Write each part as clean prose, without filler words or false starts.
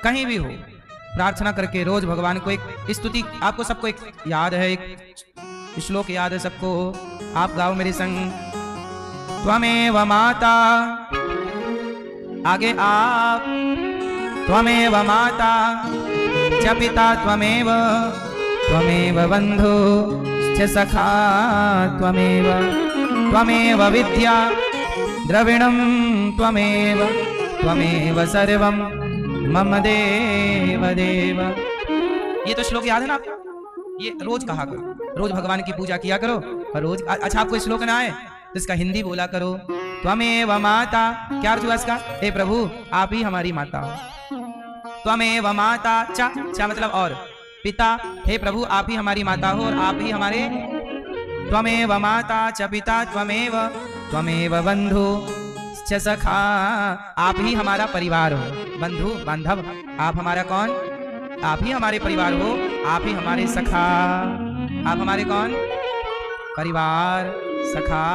कहीं भी हो, प्रार्थना करके रोज भगवान को एक स्तुति, आपको सबको एक याद है, एक श्लोक याद है सबको, आप गाओ मेरे संग। त्वमेव माता, आगे आप, त्वमेव माता च पिता त्वमेव, त्वमेव बंधु च सखा त्वमेव, त्वमेव विद्या द्रविणं त्वमेव, त्वमेव सर्वं मम देव देव। ये तो श्लोक याद है ना आपको, ये रोज कहा करो, रोज भगवान की पूजा किया करो और रोज। अच्छा आपको श्लोक ना आए तो इसका हिंदी बोला करो। त्वमेव माता, क्या अर्थ हुआ इसका? हे प्रभु आप ही हमारी माता हो। त्वमेव माता, चा मतलब और, पिता, हे प्रभु आप ही हमारी माता हो और आप ही हमारे। त्वमेव माता च पिता त्वमेव, त्वमेव बंधु च सखा, आप ही हमारा परिवार हो। बंधु बांधव, आप हमारा कौन? आप ही हमारे परिवार हो, आप ही हमारे सखा। आप हमारे कौन? परिवार, सखा।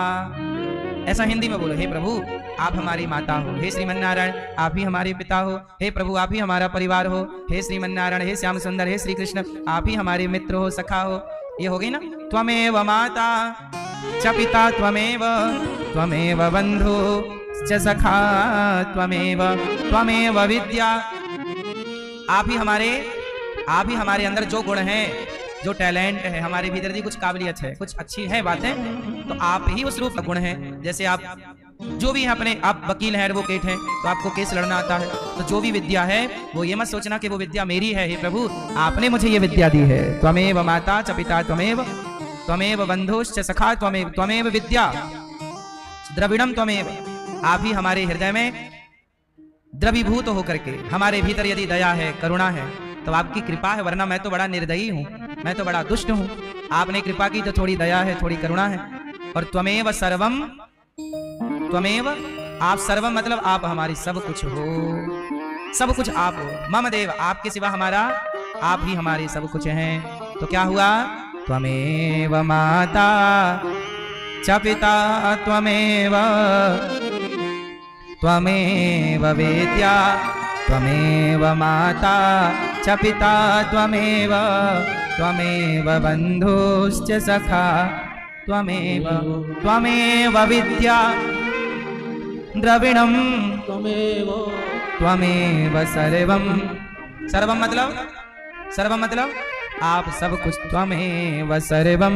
ऐसा हिंदी में बोलो, हे प्रभु आप हमारी माता हो, हे श्रीमन्नारायण आप ही हमारे पिता हो, हे प्रभु आप ही हमारा परिवार हो, हे श्रीमन्नारायण, हे श्याम सुंदर, हे श्री कृष्ण आप ही हमारे मित्र हो, सखा हो। ये हो गई ना। त्वमेव माता च पिता त्वमेव, त्वमेव बंधु च सखा त्वमेव, त्वमेव विद्या, आप ही हमारे अंदर जो गुण है, जो टैलेंट है, हमारे भीतर भी कुछ काबिलियत है, कुछ अच्छी है बातें, तो आप ही उस रूप का गुण है। जैसे आप जो भी है अपने, आप वकील हैं, एडवोकेट हैं, तो आपको केस लड़ना आता है, तो जो भी विद्या है वो ये मत सोचना कि वो विद्या मेरी है, हे प्रभु आपने मुझे ये विद्या दी है। त्वमेव माता च पिता त्वमेव, त्वमेव बंधुश्च सखा त्वमेव, त्वमेव विद्या द्रविणम त्वमेव, आप ही हमारे हृदय में द्रवीभूत होकर के, हमारे भीतर यदि दया है, करुणा है तो आपकी कृपा है, वरना मैं तो बड़ा निर्दयी हूँ, मैं तो बड़ा दुष्ट हूँ। आपने कृपा की तो थोड़ी दया है, थोड़ी करुणा है। और त्वमेव सर्वम, त्वमेव आप, सर्वम मतलब आप हमारी सब कुछ हो, सब कुछ आप हो। मम देव, आपके सिवा हमारा, आप ही हमारे सब कुछ हैं। तो क्या हुआ? त्वमेव माता च पिता त्वमेव, त्वमेव वेद्या, त्वमेव माता च पिता त्वमेव, त्वमेव बन्धुश्च सखा त्वमेव, त्वमेव विद्या द्रविणं त्वमेव, त्वमेव सर्वं, सर्वं मतलब आप सब कुछ। त्वमेव सर्वं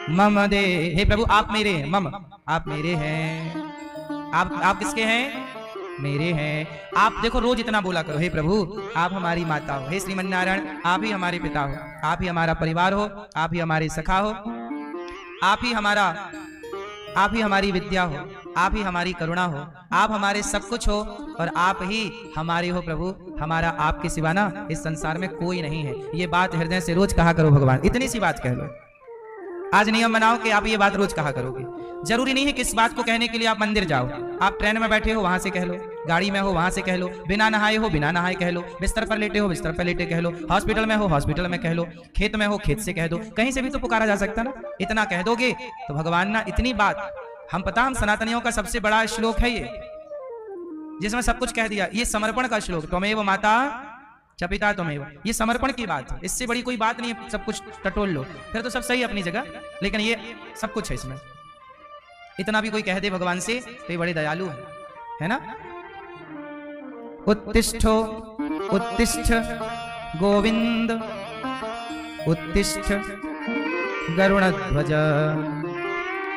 मम दे, हे प्रभु आप मेरे हैं, मम आप मेरे हैं। आप किसके हैं? मेरे हैं। आप देखो रोज इतना बोला करो, हे प्रभु आप हमारी माता हो, हे श्रीमन्नारायण आप ही हमारे पिता हो, आप ही हमारा परिवार हो, आप ही हमारे सखा हो, आप ही हमारी विद्या हो, आप ही हमारी करुणा हो, आप हमारे सब कुछ हो और आप ही हमारे हो प्रभु। हमारा आपके सिवा ना इस संसार में कोई नहीं है। ये बात हृदय से रोज कहा करो भगवान, इतनी सी बात कह लो। आज नियम बनाओ कि आप ये बात रोज कहा करोगे। जरूरी नहीं है कि इस बात को कहने के लिए आप मंदिर जाओ, आप ट्रेन में बैठे हो वहां से कह लो, गाड़ी में हो वहां से कह लो, बिना नहाए हो बिना नहाए कह लो, बिस्तर पर लेटे हो बिस्तर पर लेटे कह लो, हॉस्पिटल में हो हॉस्पिटल में कह लो, खेत में हो खेत से कह दो, कहीं से भी तो पुकारा जा सकता ना। इतना कह दोगे तो भगवान ना इतनी बात, हम सनातनियों का सबसे बड़ा श्लोक है ये, जिसमें सब कुछ कह दिया। ये समर्पण का श्लोक, त्वमेव माता च पिता त्वमेव, ये समर्पण की बात है। इससे बड़ी कोई बात नहीं है। सब कुछ टटोल लो फिर तो सब सही अपनी जगह, लेकिन ये सब कुछ है इसमें। इतना भी कोई कह दे भगवान से तो ये बड़े दयालु है ना। उत्तिष्ठो उत्तिष्ठ गोविंद, उत्तिष्ठ गरुणध्वज,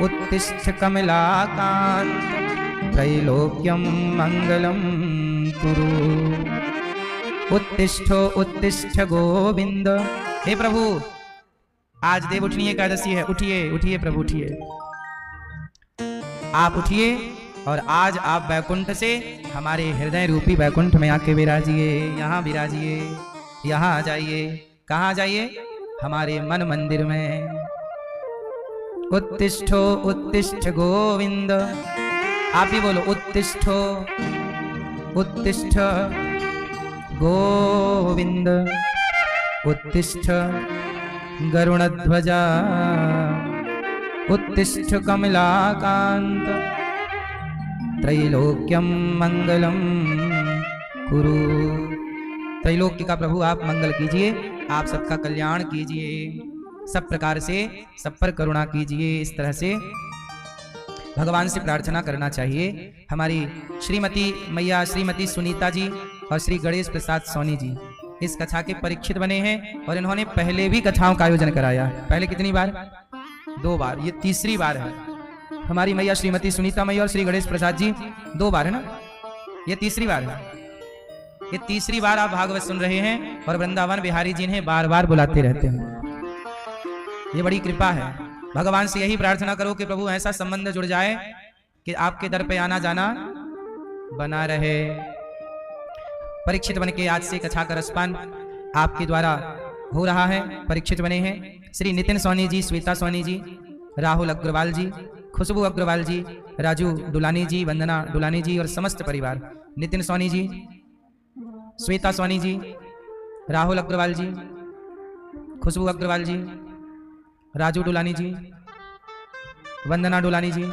उत्तिष्ठ कमलाकांत, त्रैलोक्यं मंगलम कुरु। उत्तिष्ठो उत्तिष्ठ गोविंद, हे प्रभु आज देव उठनी एकादशी है, उठिए उठिए प्रभु उठिए, आप उठिए और आज आप वैकुंठ से हमारे हृदय रूपी वैकुंठ में आके विराजिए, यहाँ विराजिए, यहाँ आ जाइए। कहाँ जाइए? हमारे मन मंदिर में। उत्तिष्ठो उत्तिष्ठ गोविंद, आप ही बोलो उत्तिष्ठो उत्तिष्ठ गोविंद, उत्तिष्ठ गरुणध्वजा, उत्तिष्ठ कमलाकांत, त्रैलोक्यं मंगलम कुरु। त्रैलोक्य का प्रभु आप मंगल कीजिए, आप सबका कल्याण कीजिए, सब प्रकार से सब पर करुणा कीजिए। इस तरह से भगवान से प्रार्थना करना चाहिए। हमारी श्रीमती मैया श्रीमती सुनीता जी और श्री गणेश प्रसाद सोनी जी इस कथा के परीक्षित बने हैं और इन्होंने पहले भी कथाओं का आयोजन कराया। पहले कितनी बार? 2 बार, ये तीसरी बार है। हमारी मैया श्रीमती सुनीता मैया और श्री गणेश प्रसाद जी 2 बार है ना, ये तीसरी बार है। ये तीसरी बार आप भागवत सुन रहे हैं और वृंदावन बिहारी जी इन्हें बार बार बुलाते रहते हैं। ये बड़ी कृपा है। भगवान से यही प्रार्थना करो कि प्रभु ऐसा संबंध जुड़ जाए कि आपके दर पे आना जाना बना रहे। परीक्षित बन के आज से कथा का रसपान आपके द्वारा हो रहा है। परीक्षित बने हैं श्री नितिन सोनी जी, श्वेता सोनी जी, राहुल अग्रवाल जी, खुशबू अग्रवाल जी, राजू दुलानी जी, वंदना दुलानी जी और समस्त परिवार। नितिन सोनी जी, श्वेता सोनी जी, राहुल अग्रवाल जी, खुशबू अग्रवाल जी, राजू डुलानी जी, वंदना डुलानी जी,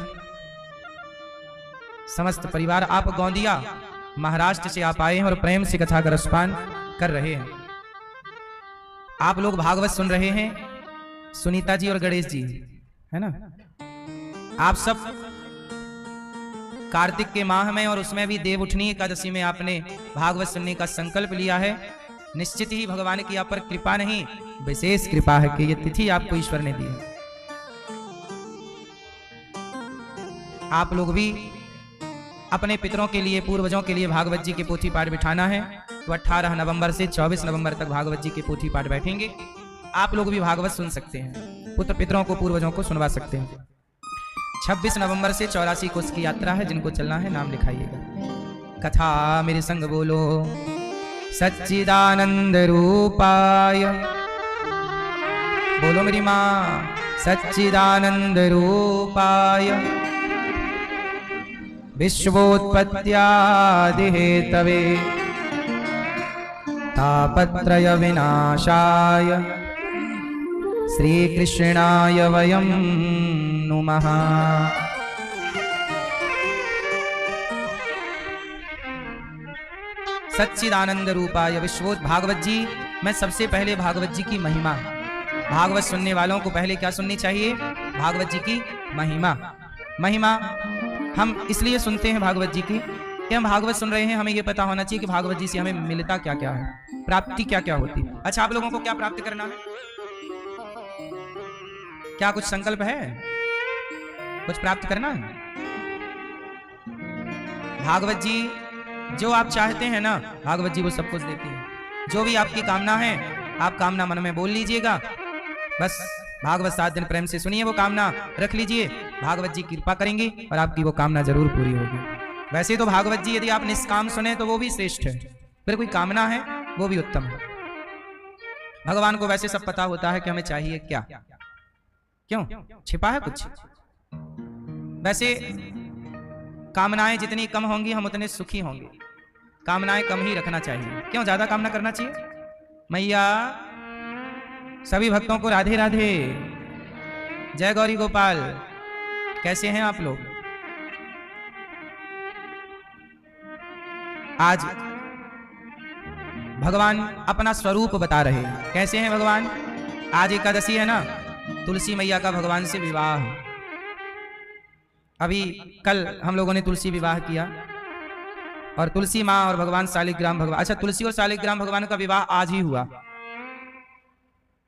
समस्त परिवार। आप गोंदिया महाराष्ट्र से आप आए हैं और प्रेम से कथा का रसपान कर रहे हैं। आप लोग भागवत सुन रहे हैं, सुनीता जी और गणेश जी, है ना। आप सब कार्तिक के माह में और उसमें भी देवउठनी एकादशी में आपने भागवत सुनने का संकल्प लिया है। निश्चित ही भगवान की आप पर कृपा नहीं, विशेष कृपा है कि ये तिथि आपको ईश्वर ने दी है। आप लोग भी अपने पितरों के लिए, पूर्वजों के लिए भागवत जी के पोथी पाठ बिठाना है। तो 18 नवंबर से 24 नवंबर तक भागवत जी के पोथी पाठ बैठेंगे। आप लोग भी भागवत सुन सकते हैं, पुत्र पितरों को, पूर्वजों को सुनवा सकते हैं। 26 नवंबर से 84 कोस की यात्रा है। जिनको चलना है नाम लिखाइएगा। कथा मेरे संग बोलो। सच्चिदानंद रूपाय, बोलो मेरी माँ। सच्चिदानंद रूपाय विश्वोत्पत्त्यादि हेतवे तापत्रय विनाशाय श्रीकृष्णाय वयं नुमः। सच्चिदानंद रूपाय विश्वोत। भागवत जी में सबसे पहले भागवत जी की महिमा। भागवत सुनने वालों को पहले क्या सुननी चाहिए? भागवत जी की महिमा। महिमा हम इसलिए सुनते हैं भागवत जी की कि हम भागवत सुन रहे हैं, हमें यह पता होना चाहिए कि भागवत जी से हमें मिलता क्या क्या है, प्राप्ति क्या क्या होती। अच्छा, आप लोगों को क्या प्राप्त करना है? क्या कुछ संकल्प है? कुछ प्राप्त करना है? भागवत जी जो आप चाहते हैं ना, भागवत जी वो सब कुछ देती है। जो भी आपकी कामना है, आप कामना मन में बोल लीजिएगा। बस भागवत 7 दिन प्रेम से सुनिए, वो कामना रख लीजिए, भागवत जी कृपा करेंगी और आपकी वो कामना जरूर पूरी होगी। वैसे तो भागवत जी यदि आप निष्काम सुने तो वो भी श्रेष्ठ है, फिर कोई कामना है वो भी उत्तम है। भगवान को वैसे सब पता होता है कि हमें चाहिए क्या, क्यों छिपा है कुछ? वैसे कामनाएं जितनी कम होंगी हम उतने सुखी होंगे। कामनाएं कम ही रखना चाहिए, क्यों ज्यादा कामना करना चाहिए? मैया सभी भक्तों को राधे राधे, जय गौरी गोपाल। कैसे हैं आप लोग? आज भगवान अपना स्वरूप बता रहे हैं। कैसे हैं भगवान? आज एकादशी है ना, तुलसी मैया का भगवान से विवाह। अभी कल हम लोगों ने तुलसी विवाह किया और तुलसी माँ और भगवान शालिग्राम भगवान। अच्छा, तुलसी और शालिग्राम भगवान का विवाह आज ही हुआ।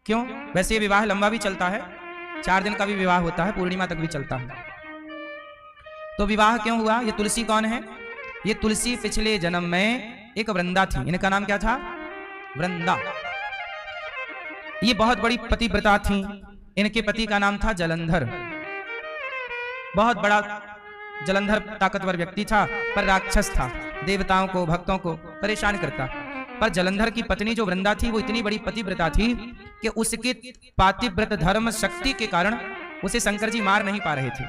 क्यों? वैसे ये विवाह लंबा भी चलता है, 4 दिन का भी विवाह होता है, पूर्णिमा तक भी चलता है। तो विवाह क्यों हुआ? ये तुलसी कौन है? ये तुलसी पिछले जन्म में एक वृंदा थी। इनका नाम क्या था? वृंदा। ये बहुत बड़ी पतिव्रता थी। इनके पति का नाम था जलंधर। बहुत बड़ा जलंधर ताकतवर व्यक्ति था, पर राक्षस था, देवताओं को, भक्तों को परेशान करता। पर जलंधर की पत्नी जो वृंदा थी वो इतनी बड़ी पतिव्रता थी कि उसके पातिव्रत धर्म शक्ति के कारण उसे शंकर जी मार नहीं पा रहे थे।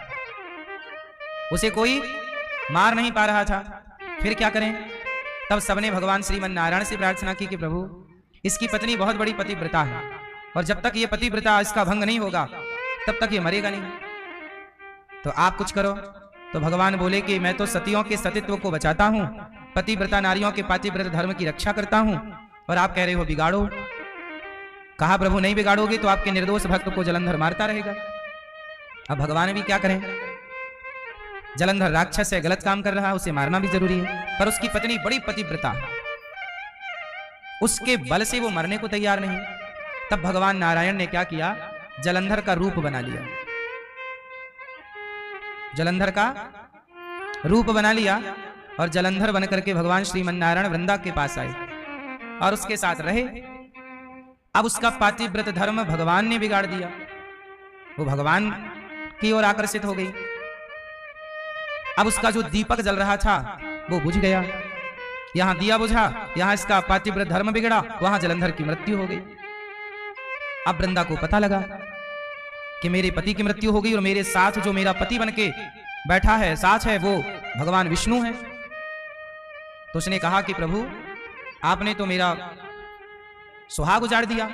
उसे कोई मार नहीं पा रहा था। फिर क्या करें? तब सबने भगवान श्रीमन नारायण से प्रार्थना की कि प्रभु इसकी पत्नी बहुत बड़ी पतिव्रता है और जब तक ये पतिव्रता इसका भंग नहीं होगा तब तक ये मरेगा नहीं, तो आप कुछ करो। तो भगवान बोले कि मैं तो सतियों के सतीत्व को बचाता हूँ, पतिव्रता नारियों के पातिव्रत धर्म की रक्षा करता हूँ और आप कह रहे हो बिगाड़ो। कहा प्रभु नहीं बिगाड़ोगे तो आपके निर्दोष भक्त को जलंधर मारता रहेगा। अब भगवान भी क्या करें, जलंधर राक्षस है, गलत काम कर रहा है, उसे मारना भी जरूरी है, पर उसकी पत्नी बड़ी पतिव्रता है, उसके बल से वो मरने को तैयार नहीं। तब भगवान नारायण ने क्या किया, जलंधर का रूप बना लिया, जलंधर का रूप बना लिया और जलंधर बनकर के भगवान श्रीमन नारायण वृंदा के पास आए और उसके साथ रहे। अब उसका पातिव्रत धर्म भगवान ने बिगाड़ दिया, वो भगवान की ओर आकर्षित हो गई। अब उसका जो दीपक जल रहा था वो बुझ गया, यहां दिया बुझा, यहां इसका पातिव्रत धर्म बिगड़ा, वहां जलंधर की मृत्यु हो गई। अब वृंदा को पता लगा कि मेरे पति की मृत्यु हो गई और मेरे साथ जो मेरा पति बनके बैठा है, साथ है, वो भगवान विष्णु है। तो उसने कहा कि प्रभु आपने तो मेरा सुहाग उजाड़ दिया।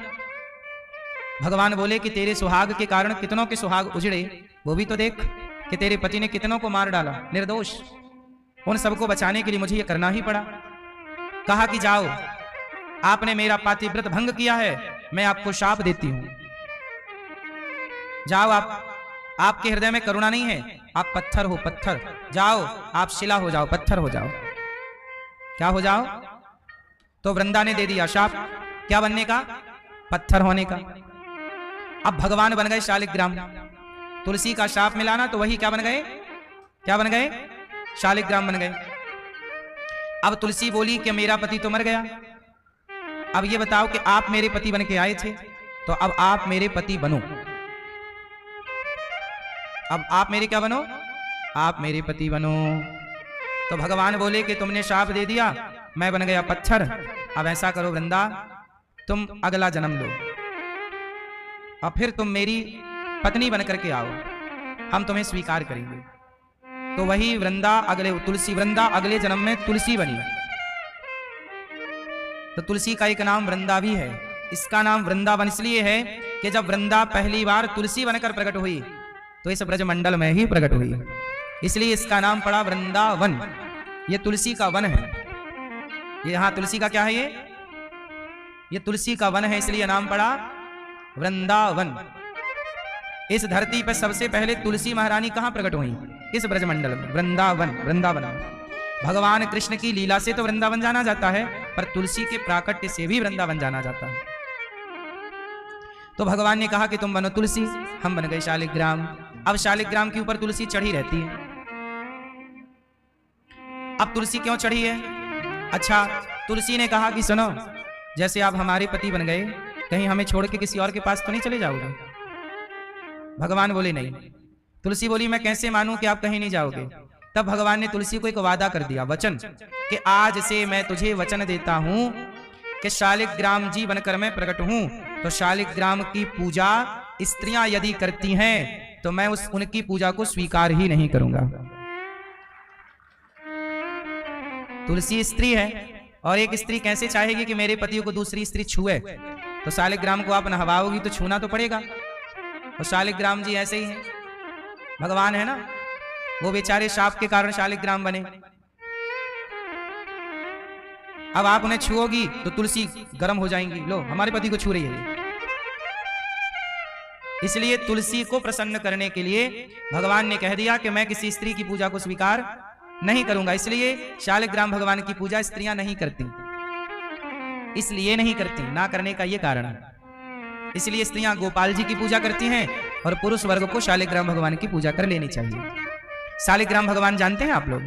भगवान बोले कि तेरे सुहाग के कारण कितनों के सुहाग उजड़े, वो भी तो देख कि तेरे पति ने कितनों को मार डाला निर्दोष। उन सबको बचाने के लिए मुझे ये करना ही पड़ा। कहा कि जाओ, आपने मेरा पातिव्रत भंग किया है, मैं आपको शाप देती हूं, जाओ, आपके हृदय में करुणा नहीं है, आप पत्थर हो, पत्थर, जाओ आप शिला हो जाओ, पत्थर हो जाओ। क्या हो जाओ? तो वृंदा ने दे दिया शाप, क्या बनने का? पत्थर होने का। अब भगवान बन गए शालिग्राम। तुलसी का शाप मिलाना तो वही क्या बन गए? क्या बन गए? शालिग्राम बन गए। अब तुलसी बोली कि मेरा पति तो मर गया, अब ये बताओ कि आप मेरे पति बन के आए थे, तो अब आप मेरे पति बनो, अब आप मेरे क्या बनो? आप मेरे पति बनो। तो भगवान बोले कि तुमने शाप दे दिया, मैं बन गया पत्थर, अब ऐसा करो वृंदा, तुम अगला जन्म लो और फिर तुम मेरी पत्नी बनकर के आओ, हम तुम्हें स्वीकार करेंगे। तो वही वृंदा अगले तुलसी, वृंदा अगले जन्म में तुलसी बनी। तो तुलसी का एक नाम वृंदा भी है। इसका नाम वृंदावन इसलिए है कि जब वृंदा पहली बार तुलसी बनकर प्रकट हुई तो इस ब्रजमंडल में ही प्रकट हुई, इसलिए इसका नाम पड़ा वृंदावन। ये तुलसी का वन है, ये यहां तुलसी का क्या है? ये तुलसी का वन है, इसलिए नाम पड़ा वृंदावन। इस धरती पर सबसे पहले तुलसी महारानी कहां प्रकट हुई? इस ब्रजमंडल में, वृंदावन, वृंदावन। भगवान कृष्ण की लीला से तो वृंदावन जाना जाता है, पर तुलसी के प्राकट्य से भी वृंदावन जाना जाता है। तो भगवान ने कहा कि तुम बनो तुलसी, हम बन गए शालिग्राम। अब शालिग्राम के ऊपर तुलसी चढ़ी रहती है। अब तुलसी क्यों चढ़ी है? अच्छा, तुलसी ने कहा कि सुनो, जैसे आप हमारे पति बन गए, कहीं हमें छोड़ के किसी और के पास तो नहीं चले जाओगे? भगवान बोले नहीं। तुलसी बोली मैं कैसे मानूं कि आप कहीं नहीं जाओगे? तब भगवान ने तुलसी को एक वादा कर दिया, वचन, कि आज से मैं तुझे वचन देता हूं कि शालिग्राम जी बनकर मैं प्रकट हूं, तो शालिग्राम की पूजा स्त्रियां यदि करती हैं तो मैं उनकी पूजा को स्वीकार ही नहीं करूंगा। तुलसी स्त्री है और एक स्त्री कैसे चाहेगी कि मेरे पति को दूसरी स्त्री छुए? तो शालिग्राम को आप नहवाओगी तो छूना तो पड़ेगा। और शालिग्राम जी ऐसे ही हैं, भगवान है ना, वो बेचारे शाप के कारण शालिग्राम बने। अब आप उन्हें छुओगी तो तुलसी गर्म हो जाएंगी, लो हमारे पति को छू रही है। इसलिए तुलसी को प्रसन्न करने के लिए भगवान ने कह दिया कि मैं किसी स्त्री की पूजा को स्वीकार नहीं करूंगा। इसलिए शालिग्राम भगवान की पूजा स्त्रियां नहीं करती, इसलिए नहीं करती, ना करने का ये कारण है। इसलिए स्त्रियां गोपाल जी की पूजा करती हैं और पुरुष वर्ग को शालिग्राम भगवान की पूजा कर लेनी चाहिए। शालिग्राम भगवान जानते हैं आप लोग?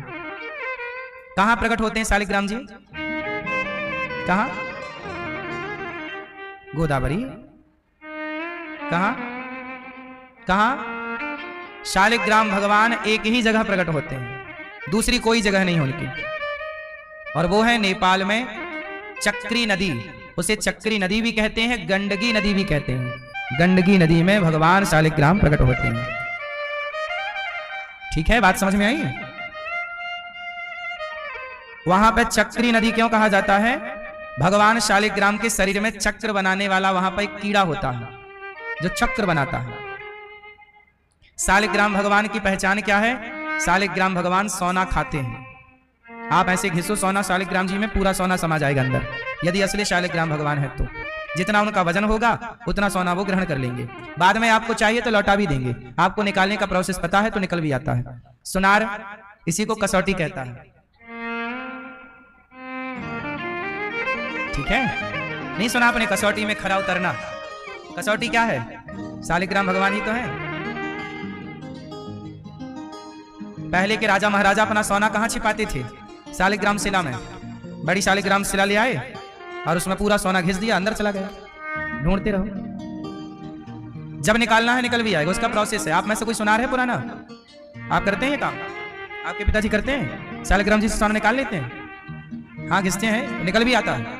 कहां प्रकट होते हैं शालिग्राम जी? कहां? गोदावरी? कहां? कहां? शालिग्राम भगवान एक ही जगह प्रकट होते हैं, दूसरी कोई जगह नहीं उनकी, और वो है नेपाल में चक्री नदी। उसे चक्री नदी भी कहते हैं, गंडकी नदी भी कहते हैं। गंडकी नदी में भगवान शालिग्राम प्रकट होते हैं। ठीक है, बात समझ में आई? वहां पे चक्री नदी क्यों कहा जाता है? भगवान शालिग्राम के शरीर में चक्र बनाने वाला वहां पर एक कीड़ा होता है जो चक्र बनाता है। शालिग्राम भगवान की पहचान क्या है? शालिग्राम भगवान सोना खाते हैं। आप ऐसे घिसो सोना शालिग्राम जी में, पूरा सोना समा जाएगा अंदर, यदि असली शालिग्राम भगवान है तो। जितना उनका वजन होगा उतना सोना वो ग्रहण कर लेंगे, बाद में आपको चाहिए तो लौटा भी देंगे। आपको निकालने का प्रोसेस पता है तो निकल भी आता है। सुनार इसी को कसौटी कहता है, ठीक है? नहीं सुना आपने कसौटी में खरा उतरना? कसौटी क्या है? शालिग्राम भगवान ही तो है। पहले के राजा महाराजा अपना सोना कहां छिपाते थे? शालिग्राम शिला में। बड़ी शालिग्राम शिला ले आए और उसमें पूरा सोना घिस दिया, अंदर चला गया। ढूंढते रहो, जब निकालना है निकल भी आएगा, उसका प्रोसेस है। आप में से कोई सुनार है पुराना? आप करते हैं ये काम? आपके पिताजी करते हैं? शालिग्राम जी से सोना निकाल लेते हैं? हाँ, घिसते हैं, निकल भी आता है।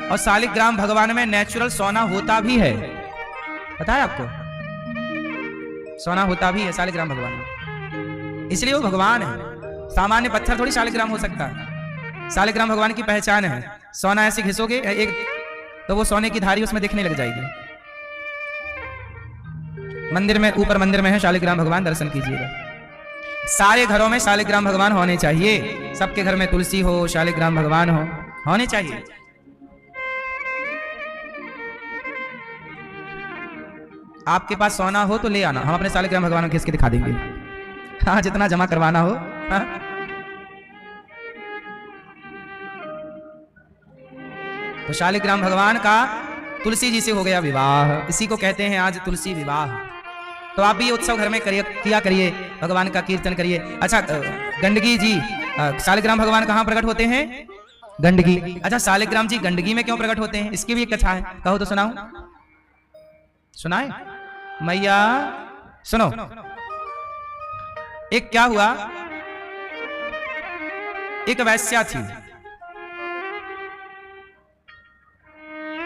और शालिग्राम भगवान में नेचुरल सोना होता भी है, पता है आपको? सोना होता भी है शालिग्राम भगवान में, इसलिए वो भगवान है। सामान्य पत्थर थोड़ी शालिग्राम हो सकता है। शालिग्राम भगवान की पहचान है। सोना ऐसे घिसोगे एक तो वो सोने की धारी उसमें दिखने लग जाएगी। मंदिर में, ऊपर मंदिर में है शालिग्राम भगवान, दर्शन कीजिएगा। सारे घरों में शालिग्राम भगवान होने चाहिए। सबके घर में तुलसी हो, शालिग्राम भगवान हो, होने चाहिए। आपके पास सोना हो तो ले आना, हम अपने शालिग्राम भगवान को घिस के दिखा देंगे। हाँ, जितना जमा करवाना हो। हाँ? तो शालिग्राम भगवान का तुलसी जी से हो गया विवाह, इसी को कहते हैं आज तुलसी विवाह। तो आप भी ये उत्सव घर में किया करिए, भगवान का कीर्तन करिए। अच्छा, गंडगी जी, शालिग्राम भगवान कहाँ प्रकट होते हैं? गंडगी। अच्छा, शालिग्राम जी गंडगी में क्यों प्रकट होते हैं? इसकी भी एक कथा है, कहो तो सुनाऊं? सुनाए मैया? सुनो। एक क्या हुआ, एक वैश्या थी।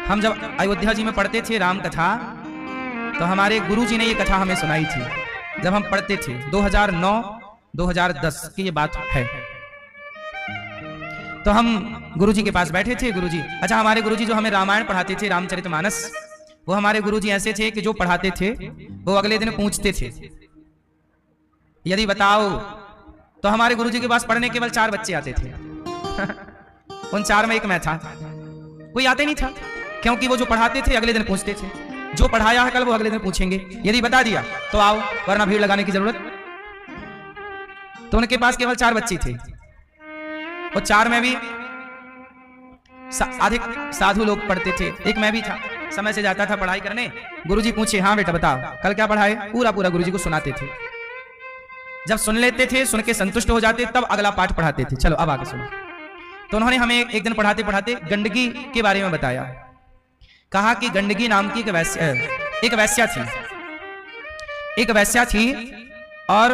हम जब अयोध्या जी में पढ़ते थे राम कथा, तो हमारे गुरुजी ने ये कथा हमें सुनाई थी जब हम पढ़ते थे। 2009-2010 की ये बात है। तो हम गुरुजी के पास बैठे थे। गुरुजी, अच्छा, हमारे गुरुजी जो हमें रामायण पढ़ाते थे, रामचरितमानस, वो हमारे गुरुजी ऐसे थे कि जो पढ़ाते थे वो अगले दिन पूछते थे, यदि बताओ, तो हमारे गुरुजी के पास पढ़ने केवल 4 बच्चे आते थे। उन 4 में एक मैं था। कोई आते नहीं था, क्योंकि वो जो पढ़ाते थे अगले दिन पूछते थे। जो पढ़ाया है कल वो अगले दिन पूछेंगे, यदि बता दिया तो आओ, वरना भीड़ लगाने की जरूरत। तो उनके पास केवल 4 बच्चे थे, और 4 में भी अधिक साधु लोग पढ़ते थे। एक मैं भी था, समय से जाता था पढ़ाई करने। गुरुजी पूछे, हाँ बेटा बताओ कल क्या पढ़ाए? पूरा पूरा गुरुजी को सुनाते थे। जब सुन लेते थे, सुन के संतुष्ट हो जाते, तब अगला पाठ पढ़ाते थे। चलो अब आगे सुनो। तो उन्होंने हमें एक दिन पढ़ाते पढ़ाते गंडकी के बारे में बताया। कहा कि गंडकी नाम की एक वैश्या थी, और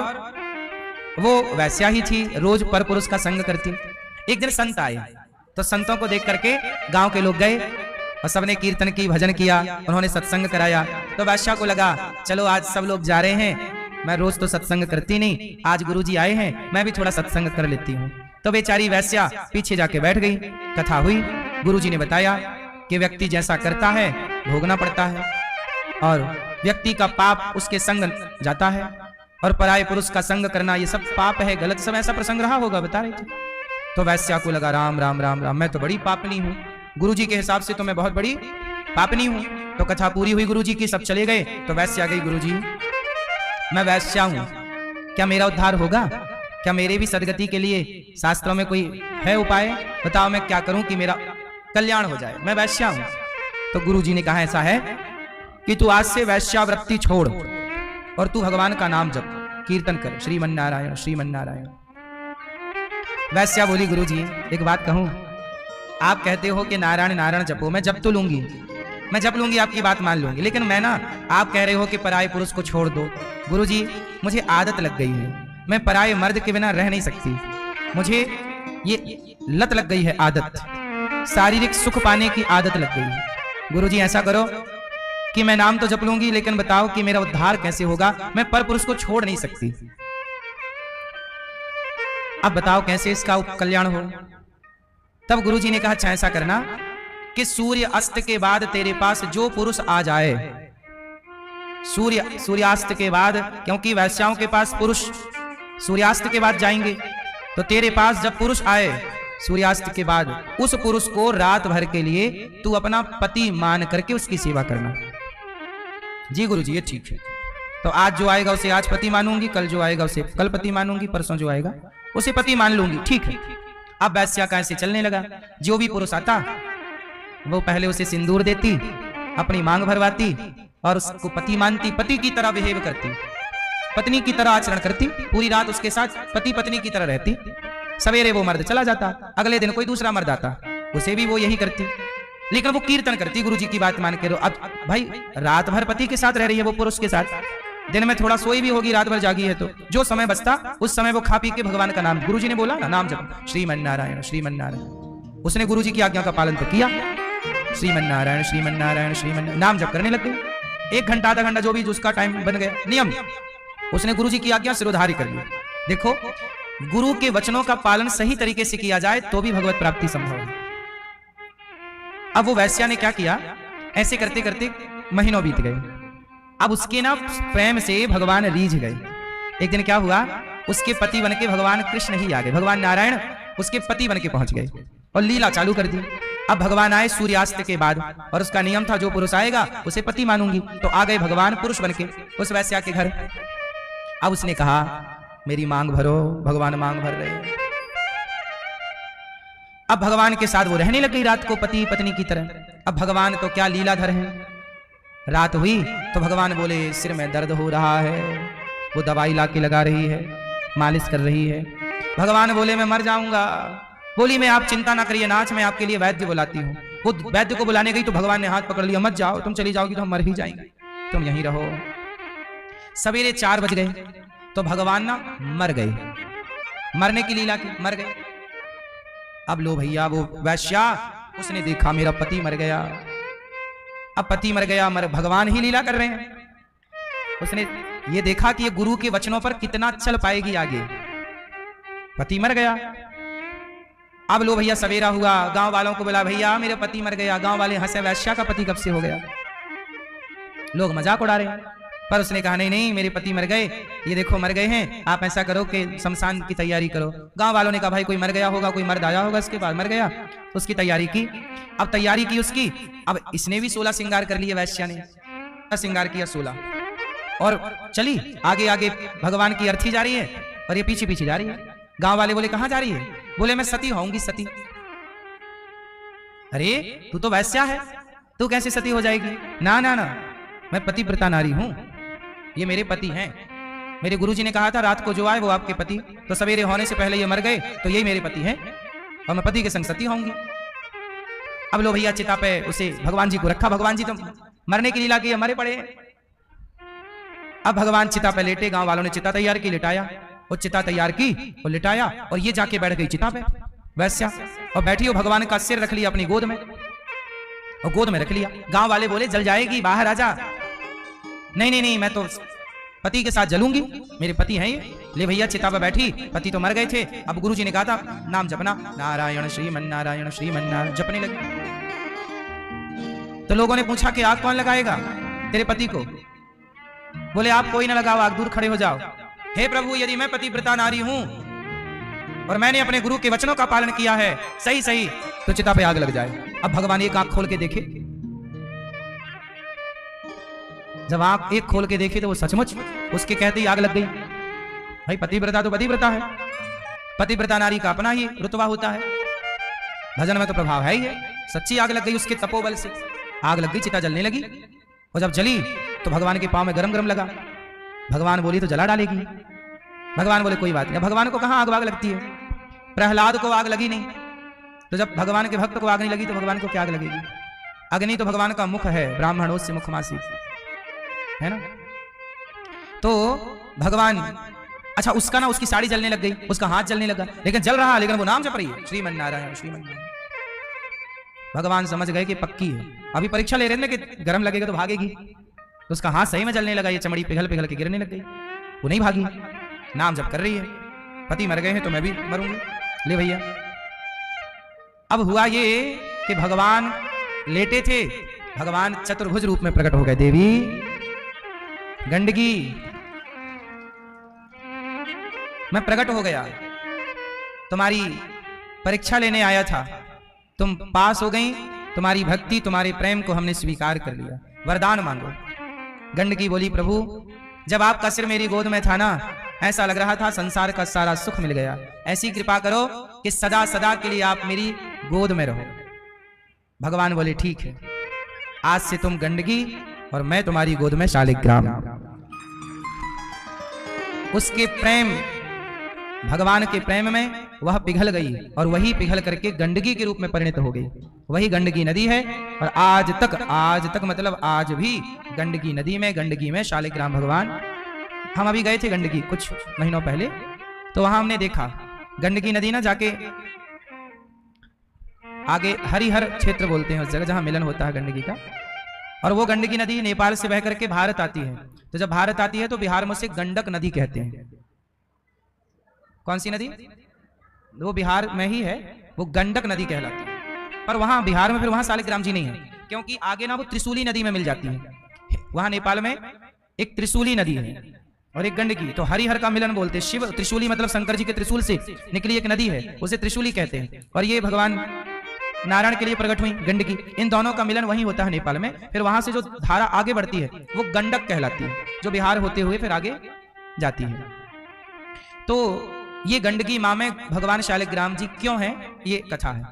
वो वैश्या ही थी, रोज पर पुरुष का संग करती। एक दिन संत आए, तो संतों को देख करके गांव के लोग गए और सबने कीर्तन की, भजन किया, उन्होंने सत्संग कराया। तो वैश्या को लगा, चलो आज सब लोग जा रहे हैं, मैं रोज तो सत्संग करती नहीं, आज गुरुजी आए हैं, मैं भी थोड़ा सत्संग कर लेती हूँ। तो बेचारी वैश्या पीछे जाके बैठ गई। कथा हुई, गुरुजी ने बताया कि व्यक्ति जैसा करता है भोगना पड़ता है, और व्यक्ति का पाप उसके संग जाता है, और पराये पुरुष का संग करना ये सब पाप है, गलत। सब ऐसा प्रसंग रहा होगा, बता रहे थे। तो वैश्या को लगा, राम राम राम राम, मैं तो बड़ी पापनी हूँ, गुरुजी के हिसाब से तो मैं बहुत बड़ी पापनी हूँ। तो कथा पूरी हुई गुरुजी की, सब चले गए। तो वैश्या गई, गुरुजी मैं वैश्या हूँ, क्या मेरा उद्धार होगा? क्या मेरे भी सदगति के लिए शास्त्रों में कोई है उपाय? बताओ मैं क्या करूं कि मेरा कल्याण हो जाए? मैं वैश्या हूं। तो गुरुजी ने कहा, ऐसा है कि तू आज से वैश्यावृत्ति छोड़ और तू भगवान का नाम जप, कीर्तन कर, श्रीमन्नारायण श्रीमन्नारायण। वैश्या बोली, गुरुजी एक बात कहूं, आप कहते हो कि नारायण नारायण जपो, मैं जप तो लूंगी, मैं जप लूंगी, आपकी बात मान लूंगी, लेकिन मैं ना, आप कह रहे हो कि पराये पुरुष को छोड़ दो। गुरुजी मुझे आदत लग गई है, मैं पराये मर्द के बिना रह नहीं सकती, मुझे ये लत लग गई है, आदत, शारीरिक सुख पाने की आदत लग गई है। गुरुजी ऐसा करो कि मैं नाम तो जप लूंगी, लेकिन बताओ कि मेरा उद्धार कैसे होगा? मैं पर पुरुष को छोड़ नहीं सकती, अब बताओ कैसे इसका कल्याण हो? तब गुरुजी ने कहा, अच्छा ऐसा करना कि सूर्य अस्त के बाद तेरे पास जो पुरुष आ जाए, सूर्यास्त के बाद, क्योंकि वैश्याओं के पास पुरुष सूर्यास्त के बाद जाएंगे, तो तेरे पास जब पुरुष आए सूर्यास्त के बाद, उस पुरुष को रात भर के लिए तू अपना पति मान करके उसकी सेवा करना। जी गुरु जी, ये ठीक है। तो आज जो आएगा उसे आज पति मानूंगी, कल जो आएगा उसे कल पति मानूंगी, परसों जो आएगा उसे पति मान लूंगी। ठीक है। अब वैश्या का ऐसे चलने लगा। जो भी पुरुष आता वो पहले उसे सिंदूर देती, अपनी मांग भरवाती और उसको पति मानती, पति की तरह बिहेव करती, पत्नी की तरह आचरण करती, पूरी रात उसके साथ पति पत्नी की तरह रहती। सवेरे वो मर्द चला जाता, अगले दिन कोई दूसरा मर्द आता, उसे भी वो यही करती, लेकिन वो कीर्तन करती गुरु जी की बात मान के। अब भाई रात भर पति के साथ रह रही है वो पुरुष के साथ, दिन में थोड़ा सोई भी होगी, रात भर जागी है, तो जो समय बचता उस समय वो खा पी के भगवान का नाम, गुरु जी ने बोला ना नाम जप, श्रीमन्नारायण श्रीमन्नारायण। उसने गुरु जी की आज्ञा का पालन तो किया, श्रीमन्नारायण श्रीमन्नारायण श्रीमन्नारायण नाम जप करने लग गई। 1 घंटा आधा घंटा जो भी उसका टाइम बन गया नियम, उसने गुरु जी की आज्ञा सिरोधारी कर ली। देखो, गुरु के वचनों का पालन सही तरीके से किया जाए तो भी भगवत प्राप्ति संभव है। अब वो वैश्या ने क्या किया, ऐसे करते करते महीनों बीत गए। अब उसके ना प्रेम से भगवान रीझ गए। एक दिन क्या हुआ, उसके पति बन के भगवान कृष्ण ही आ गए, भगवान नारायण उसके पति बन के पहुंच गए और लीला चालू कर दी। अब भगवान आए सूर्यास्त के बाद, और उसका नियम था जो पुरुष आएगा उसे पति मानूंगी, तो आ गए भगवान पुरुष बन के उस वैश्या के घर। अब उसने कहा मेरी मांग भरो, भगवान मांग भर रहे हैं। अब भगवान के साथ वो रहने लग गई रात को पति पत्नी की तरह। अब भगवान तो क्या लीलाधर है। रात हुई तो भगवान बोले सिर में दर्द हो रहा है, वो दवाई ला के लगा रही है, मालिश कर रही है। भगवान बोले मैं मर जाऊंगा। बोली मैं आप चिंता ना करिए नाथ, मैं आपके लिए वैद्य बुलाती हूँ। वो वैद्य को बुलाने गई तो भगवान ने हाथ पकड़ लिया, मत जाओ, तुम चली जाओगी तो हम मर ही जाएंगे, तुम यहीं रहो। सवेरे 4 बज गए तो भगवान ना मर गए, मरने की लीला की, मर गए। अब लो भैया वो वैश्या, उसने देखा मेरा पति मर गया। अब पति मर गया, मर भगवान ही लीला कर रहे हैं। उसने ये देखा कि ये गुरु के वचनों पर कितना चल पाएगी आगे। पति मर गया। अब लो भैया सवेरा हुआ, गांव वालों को बोला भैया मेरे पति मर गया। गांव वाले हंसे, वैश्या का पति कब से हो गया। लोग मजाक उड़ा रहे हैं, पर उसने कहा नहीं नहीं मेरे पति मर गए, ये देखो मर गए हैं, आप ऐसा करो कि शमशान की तैयारी करो। गांव वालों ने कहा भाई कोई मर गया होगा, कोई मर्द आया होगा इसके बाद, मर गया, उसकी तैयारी की। अब तैयारी की उसकी, अब इसने भी 16 श्रृंगार कर लिए, वैश्या ने श्रृंगार किया 16, और चली आगे आगे भगवान की अर्थी जा रही है और ये पीछे पीछे जा रही है। गांव वाले बोले कहां जा रही है, बोले मैं सती होऊंगी, सती। अरे तू तो वैश्या है, तू कैसे सती हो जाएगी। ना ना ना, मैं पतिव्रता नारी हूं, ये मेरे पति हैं। मेरे गुरुजी ने कहा था रात को जो आए वो आपके पति, तो सवेरे होने से पहले ये मर गए तो यही मेरे पति हैं और मैं पति के संग सती होंगी। अब लो भैया चिता पे उसे भगवान जी को रखा, भगवान जी तो मरने की लीला की, मरे पड़े। अब भगवान चिता पे लेटे, गांव वालों ने चिता तैयार की, लिटाया, वो चिता तैयार की और लिटाया, और ये जाके बैठ गई चिता पे वैश्या, और बैठी हो भगवान का सिर रख लिया अपनी गोद में, और गोद में रख लिया। गांव वाले बोले जल जाएगी, बाहर आ जा। नहीं नहीं नहीं, मैं तो पति के साथ जलूंगी, मेरे पति हैं ये। ले भैया चिता पर बैठी, पति तो मर गए थे। अब गुरुजी ने कहा था नाम जपना, नारायण श्रीमन्नारायण श्रीमन्नारायण, जपने लगे। तो लोगों ने पूछा कि आग कौन लगाएगा तेरे पति को। बोले आप कोई ना लगाओ, आग दूर खड़े हो जाओ। हे प्रभु, यदि मैं पतिव्रता नारी हूं और मैंने अपने गुरु के वचनों का पालन किया है सही सही, तो चिता पे आग लग जाए। अब भगवान एक आंख खोल के देखे, जब आंख एक खोल के देखे तो वो सचमुच उसके कहते ही आग लग गई। भाई पतिव्रता तो पतिव्रता है, पतिव्रता नारी का अपना ही रुतबा होता है, भजन में तो प्रभाव है ही है। सच्ची आग लग गई उसके तपोबल से, आग लग गई, चिता जलने लगी। और जब जली तो भगवान के पांव में गरम गरम लगा। भगवान बोली तो जला डालेगी, भगवान बोले कोई बात नहीं। भगवान को कहां आग वाग लगती है, प्रहलाद को आग लगी नहीं, तो जब भगवान के भक्त को आग नहीं लगी तो भगवान को क्या आग लगेगी। अग्नि तो भगवान का मुख है, ब्राह्मणोस्य मुखमासी, है ना। तो भगवान, अच्छा उसका ना उसकी साड़ी जलने लग गई, उसका हाथ जलने लगा, लेकिन जल रहा, लेकिन वो नाम जप रही है श्रीमन्नारायण श्रीमन्नारायण। भगवान समझ गए कि पक्की है, अभी परीक्षा ले रहे हैं कि गर्म लगेगा तो भागेगी, तो उसका हाथ सही में जलने लगा, ये चमड़ी पिघल पिघल के गिरने लग गई, वो नहीं भागी, नाम जप कर रही है। पति मर गए हैं तो मैं भी मरूंगी। ले भैया, अब हुआ ये कि भगवान लेटे थे, भगवान चतुर्भुज रूप में प्रकट हो गए। देवी गंडकी मैं प्रकट हो गया, तुम्हारी परीक्षा लेने आया था, तुम पास हो गई, तुम्हारी भक्ति तुम्हारे प्रेम को हमने स्वीकार कर लिया, वरदान मांगो। गंडकी बोली प्रभु जब आपका सिर मेरी गोद में था ना, ऐसा लग रहा था संसार का सारा सुख मिल गया, ऐसी कृपा करो कि सदा सदा के लिए आप मेरी गोद में रहो। भगवान बोले ठीक है, आज से तुम गंडकी और मैं तुम्हारी गोद में शालिग्राम। उसके प्रेम, भगवान के प्रेम में वह पिघल गई और वही पिघल करके गंडकी के रूप में परिणत हो गई। वही गंडकी नदी है और आज तक मतलब आज भी गंडकी नदी में, गंडकी में शालिग्राम भगवान। हम अभी गए थे गंडकी कुछ महीनों पहले, तो वहां हमने देखा गंडकी नदी ना जाके आगे हरिहर क्षेत्र बोलते हैं उस जगह जहां मिलन होता है गंडकी का, और वो गंडकी नदी नेपाल से बह करके भारत आती है। तो जब भारत आती है तो बिहार में उसे गंडक नदी कहते हैं। कौन सी नदी? वो बिहार में ही है, वो गंडक नदी कहलाती है। पर वहां बिहार में फिर वहां शालिग्राम जी नहीं है, क्योंकि आगे ना वो त्रिशूली नदी में मिल जाती है। वहां नेपाल में एक त्रिशूली नदी है और एक गंडकी, तो हरिहर का मिलन बोलते हैं। शिव त्रिशूली मतलब शंकर जी के त्रिशूल से निकली एक नदी है, उसे त्रिशूली कहते हैं। और ये भगवान नारायण के लिए प्रकट हुई गंडकी, इन दोनों का मिलन वहीं होता है नेपाल में। फिर वहां से जो धारा आगे बढ़ती है वो गंडक कहलाती है, जो बिहार होते हुए फिर आगे जाती है। तो ये गंडकी माँ में भगवान शालिग्राम जी क्यों हैं, ये कथा है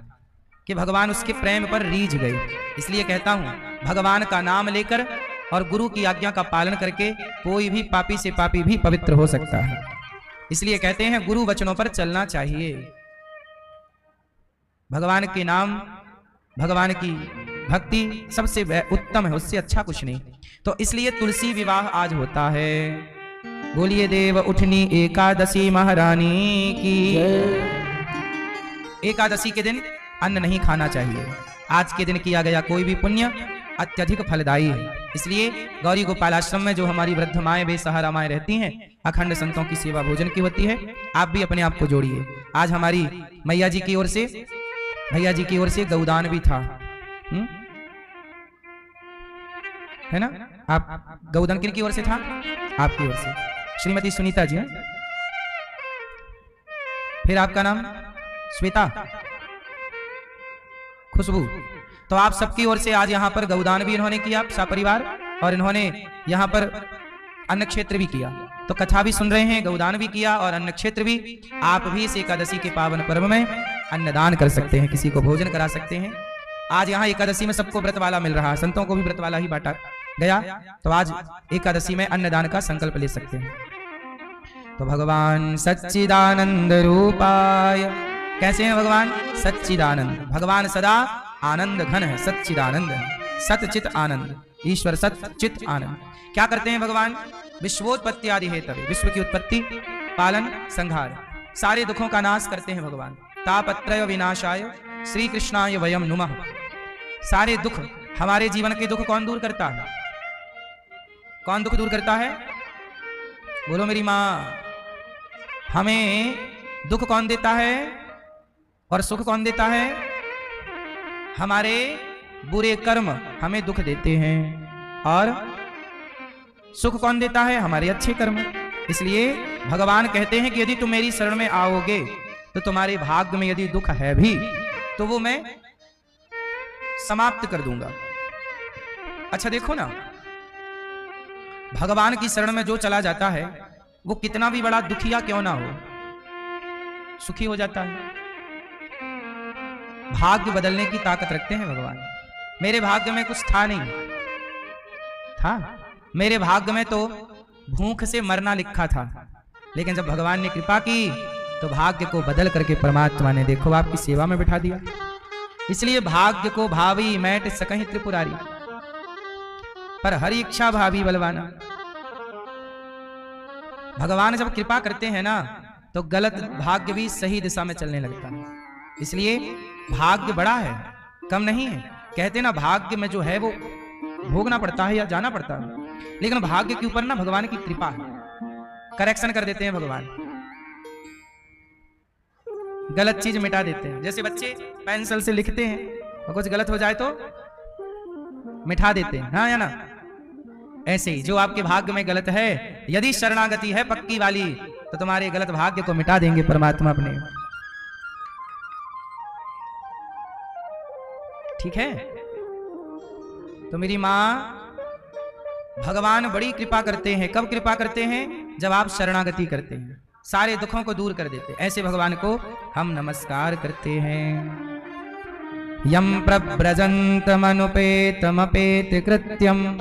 कि भगवान उसके प्रेम पर रीझ गए। इसलिए कहता हूं भगवान का नाम लेकर और गुरु की आज्ञा का पालन करके कोई भी पापी से पापी भी पवित्र हो सकता है। इसलिए कहते हैं गुरु वचनों पर चलना चाहिए। भगवान के नाम, भगवान की भक्ति सबसे उत्तम है, उससे अच्छा कुछ नहीं। तो इसलिए तुलसी विवाह आज होता है। बोलिए देव उठनी एकादशी महारानी की। एकादशी के दिन अन्न नहीं खाना चाहिए। आज के दिन किया गया कोई भी पुण्य अत्यधिक फलदायी है। इसलिए गौरी गोपाल आश्रम में जो हमारी वृद्ध माएं बेसहारा माएं रहती हैं, अखंड संतों की सेवा भोजन की होती है। आप भी अपने आप को जोड़िए। आज हमारी मैया जी की ओर से, भैया जी की ओर से गौदान भी था, है ना? आप गौदान किन की ओर से था? आपकी ओर से, श्रीमती सुनीता जी। फिर आपका नाम श्वेता, खुशबू। तो आप सबकी ओर से आज यहाँ पर गौदान भी इन्होंने किया सपरिवार, और इन्होंने यहाँ पर अन्न क्षेत्र भी किया। तो कथा भी सुन रहे हैं, गौदान भी किया और अन्न क्षेत्र भी। आप भी इस एकादशी के पावन पर्व में अन्नदान कर सकते हैं, किसी को भोजन करा सकते हैं। आज यहाँ एकादशी में सबको व्रत वाला मिल रहा है, संतों को भी व्रत वाला ही बांटा गया। तो आज एकादशी में अन्नदान का संकल्प ले सकते हैं। तो भगवान सच्चिदानंद रूपाय, कैसे हैं भगवान? सच्चिदानंद। भगवान सदा आनंद घन है, सच्चिदानंद है, सतचित आनंद, ईश्वर सतचित आनंद। क्या करते हैं भगवान? विश्वोत्पत्ति आदि हेतवे, विश्व की उत्पत्ति, पालन, संहार, सारे दुखों का नाश करते हैं भगवान। तापत्रय विनाशाय श्री कृष्णाय वयम नुमः। सारे दुख, हमारे जीवन के दुख कौन दूर करता है? कौन दुख दूर करता है? बोलो मेरी माँ। हमें दुख कौन देता है और सुख कौन देता है? हमारे बुरे कर्म हमें दुख देते हैं, और सुख कौन देता है? हमारे अच्छे कर्म। इसलिए भगवान कहते हैं कि यदि तुम मेरी शरण में आओगे तो तुम्हारे भाग्य में यदि दुख है भी तो वो मैं समाप्त कर दूंगा। अच्छा देखो ना, भगवान की शरण में जो चला जाता है वो कितना भी बड़ा दुखिया क्यों ना हो, सुखी हो जाता है। भाग्य बदलने की ताकत रखते हैं भगवान। मेरे भाग्य में कुछ था नहीं, था मेरे भाग्य में तो भूख से मरना लिखा था, लेकिन जब भगवान ने कृपा की तो भाग्य को बदल करके परमात्मा ने देखो आपकी सेवा में बिठा दिया। इसलिए भाग्य को भावी मैट सकहीं त्रिपुरारी, पर हरि इच्छा भावी बलवाना। भगवान जब कृपा करते हैं ना तो गलत भाग्य भी सही दिशा में चलने लगता है। इसलिए भाग्य बड़ा है, कम नहीं है। कहते ना भाग्य में जो है वो भोगना पड़ता है या जाना पड़ता है, लेकिन भाग्य के ऊपर ना भगवान की कृपा है, करेक्शन कर देते हैं भगवान, गलत चीज मिटा देते हैं। जैसे बच्चे पेंसिल से लिखते हैं और कुछ गलत हो जाए तो मिटा देते हैं, हाँ या ना? ऐसे ही जो आपके भाग्य में गलत है, यदि शरणागति है पक्की वाली, तो तुम्हारे गलत भाग्य को मिटा देंगे परमात्मा अपने। ठीक है। तो मेरी मां, भगवान बड़ी कृपा करते हैं। कब कृपा करते हैं? जब आप शरणागति करते हैं, सारे दुखों को दूर कर देते हैं। ऐसे भगवान को हम नमस्कार करते हैं। यम प्रव्रजन्तमनुपेतमपेत कृत्यम